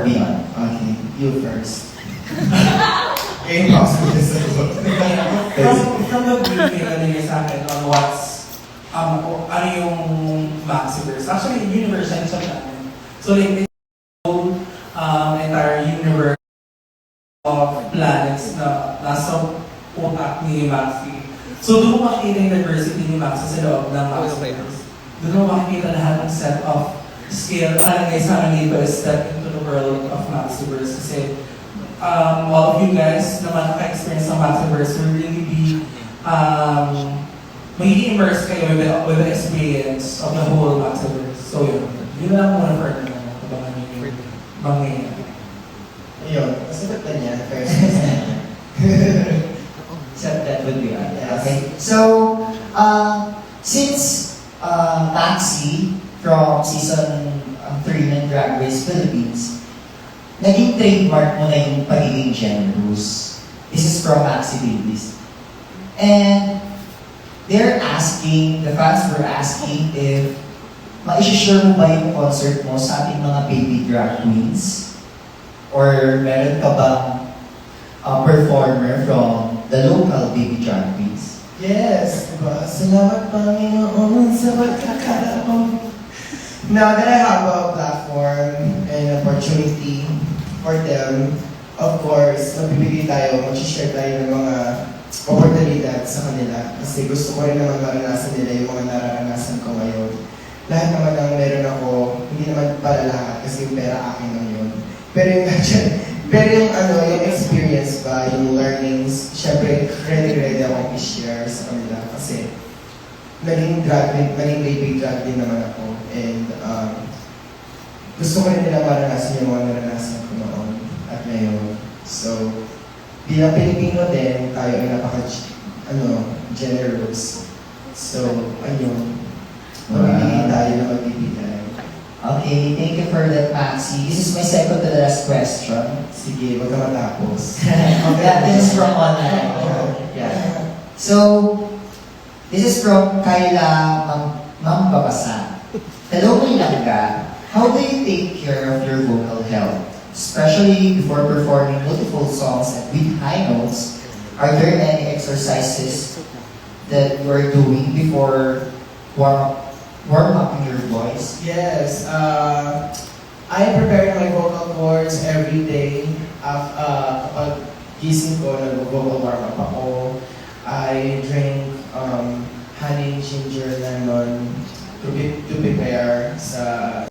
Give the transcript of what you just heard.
or beyond? Okay, you first. Okay, possible sa sagot. From the briefing na nila sa akin on ano yung Maxiverse. Actually, universe siya namin. So like, it's the whole entire universe of planets na nasa utak ni Maxi. So doon mo makikita yung diversity ni Maxi sa loob ng Maxiverse. Doon mo makikita lahat ng set of skill na kalagay sa akin dito is step into the world of Maxiverse. Kasi all of you guys naman naka-experience ng Maxiverse will really be magiging immersed kayo with the experience of the whole Maxiverse. So yun lang muna for now. Abangan nyo yung mangyayari. Ayun, nasagot na niya. First. Except that would be right. Yes. Okay. So, since Maxi from season 3 ng Drag Race Philippines, naging trademark mo na yung pagiging generous. This is from Maxi Babies. And they're asking, the fans were asking if ma-share mo ba yung concert mo sa ating mga baby drag queens? Or meron ka bang performer from the local baby drag queens? Yes, diba? Salamat Panginoon sa pagkakataon. Now that I have a platform and opportunity for them, of course, magbibigay tayo, mag-share tayo ng mga oportunidad sa kanila. Kasi gusto ko rin naman maranasan nila yung mga nararanasan ko ngayon. Lahat naman ng meron ako, hindi naman para lahat kasi yung pera akin lang yun. Pero yung yung experience ba, yung learnings, syempre ready akong i-share sa kanila kasi naging baby drag din naman ako. And gusto ko rin nila maranasan yung mga naranasan ko noon at ngayon. So, bilang Pilipino din, tayo ay generous. So, ayun. Magbibigay tayo na magbibigay. Okay, thank you for that, Maxi. This is my second to the last question. Sige, wag ka matapos. Yeah, this is from online. Yeah. So, this is from Kyla Mambabasa. Hello, Maylangga. How do you take care of your vocal health? Especially before performing multiple songs and with high notes, are there any exercises that you are doing before warm up your voice? Yes, I prepare my vocal cords every day. Kapag gising ko, nag-vocal warm up ako. I drink honey, ginger, lemon to prepare sa